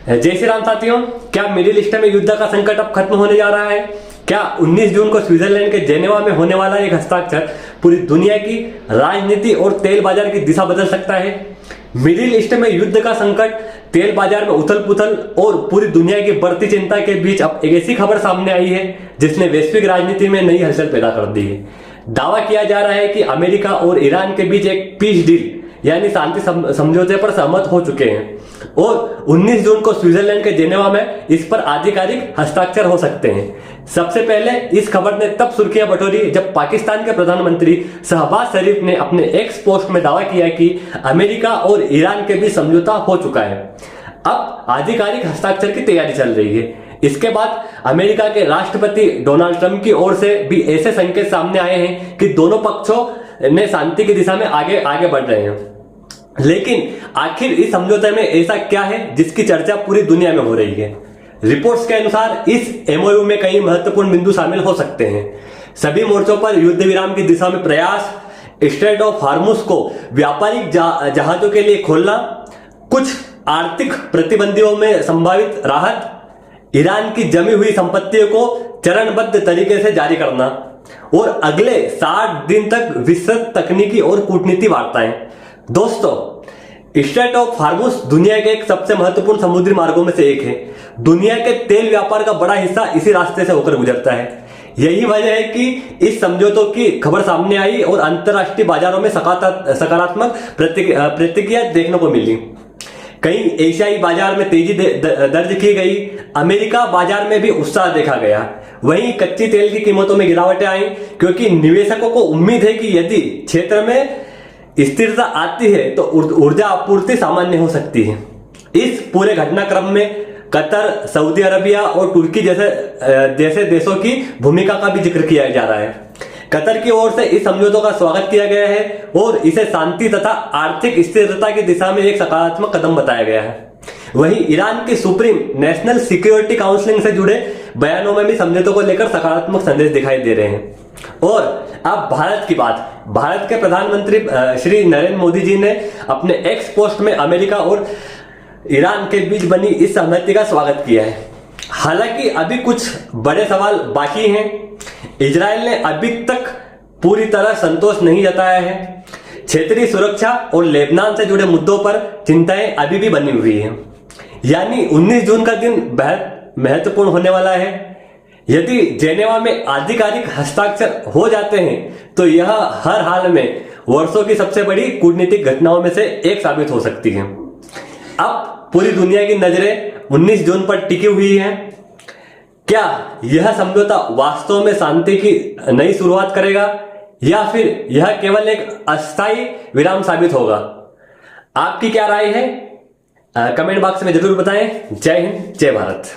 जय श्री राम साथियों, क्या मिडिल ईस्ट में युद्ध का संकट अब खत्म होने जा रहा है? क्या 19 जून को स्विट्जरलैंड के जेनेवा में होने वाला एक हस्ताक्षर पूरी दुनिया की राजनीति और तेल बाजार की दिशा बदल सकता है? मिडिल ईस्ट में युद्ध का संकट, तेल बाजार में उथल पुथल और पूरी दुनिया की बढ़ती चिंता के बीच अब एक ऐसी खबर सामने आई है जिसने वैश्विक राजनीति में नई हलचल पैदा कर दी है। दावा किया जा रहा है कि अमेरिका और ईरान के बीच एक पीस डील यानी शांति समझौते पर सहमत हो चुके हैं और 19 जून को स्विट्जरलैंड के जेनेवा में इस पर आधिकारिक हस्ताक्षर हो सकते हैं। सबसे पहले इस खबर ने तब सुर्खियां बटोरी जब पाकिस्तान के प्रधानमंत्री शहबाज शरीफ ने अपने एक्स पोस्ट में दावा किया कि अमेरिका और ईरान के बीच समझौता हो चुका है। अब आधिकारिक हस्ताक्षर की तैयारी चल रही है। इसके बाद अमेरिका के राष्ट्रपति डोनाल्ड ट्रंप की ओर से भी ऐसे संकेत सामने आए हैं कि दोनों पक्षों ने शांति की दिशा में आगे बढ़ रहे हैं। लेकिन आखिर इस समझौते में ऐसा क्या है जिसकी चर्चा पूरी दुनिया में हो रही है? रिपोर्ट्स के अनुसार इस एमओयू में कई महत्वपूर्ण बिंदु शामिल हो सकते हैं। सभी मोर्चों पर युद्ध विराम की दिशा में प्रयास, स्ट्रेट ऑफ हार्मुज को व्यापारिक जहाजों के लिए खोलना, कुछ आर्थिक प्रतिबंधियों में संभावित राहत, ईरान की जमी हुई संपत्तियों को चरणबद्ध तरीके से जारी करना और अगले 60 दिन तक विस्तृत तकनीकी और कूटनीति वार्ताएं। दोस्तों, स्ट्रेट ऑफ हार्मुज दुनिया के एक सबसे महत्वपूर्ण समुद्री मार्गों में से एक है। दुनिया के तेल व्यापार का बड़ा हिस्सा इसी रास्ते से होकर गुजरता है। यही वजह है कि इस समझौतों की खबर सामने आई और अंतरराष्ट्रीय बाजारों में सकारात्मक प्रतिक्रिया देखने को मिली। कई एशियाई बाजार में तेजी दर्ज की गई। अमेरिका बाजार में भी उत्साह देखा गया। वहीं कच्ची तेल की कीमतों में गिरावटें आई क्योंकि निवेशकों को उम्मीद है कि यदि क्षेत्र में स्थिरता आती है तो ऊर्जा आपूर्ति सामान्य हो सकती है। इस पूरे घटनाक्रम में कतर, सऊदी अरबिया और तुर्की जैसे देशों की भूमिका का भी जिक्र किया जा रहा है। कतर की ओर से इस समझौतों का स्वागत किया गया है और इसे शांति तथा आर्थिक स्थिरता की दिशा में एक सकारात्मक कदम बताया गया है। वहीं ईरान की सुप्रीम नेशनल सिक्योरिटी काउंसिल से जुड़े बयानों में भी समझौतों को लेकर सकारात्मक संदेश दिखाई दे रहे हैं। और अब भारत की बात। भारत के प्रधानमंत्री श्री नरेंद्र मोदी जी ने अपने एक्स पोस्ट में अमेरिका और ईरान के बीच बनी इस सहमति का स्वागत किया है। हालांकि अभी कुछ बड़े सवाल बाकी हैं। इजराइल ने अभी तक पूरी तरह संतोष नहीं जताया है। क्षेत्रीय सुरक्षा और लेबनान से जुड़े मुद्दों पर चिंताएं अभी भी बनी हुई हैं। यानी 19 जून का दिन बेहद महत्वपूर्ण होने वाला है। यदि जेनेवा में आधिकारिक हस्ताक्षर हो जाते हैं तो यह हर हाल में वर्षों की सबसे बड़ी कूटनीतिक घटनाओं में से एक साबित हो सकती है। अब पूरी दुनिया की नजरें 19 जून पर टिकी हुई हैं। क्या यह समझौता वास्तव में शांति की नई शुरुआत करेगा या फिर यह केवल एक अस्थायी विराम साबित होगा? आपकी क्या राय है? कमेंट बॉक्स में जरूर बताएं। जय हिंद, जय भारत।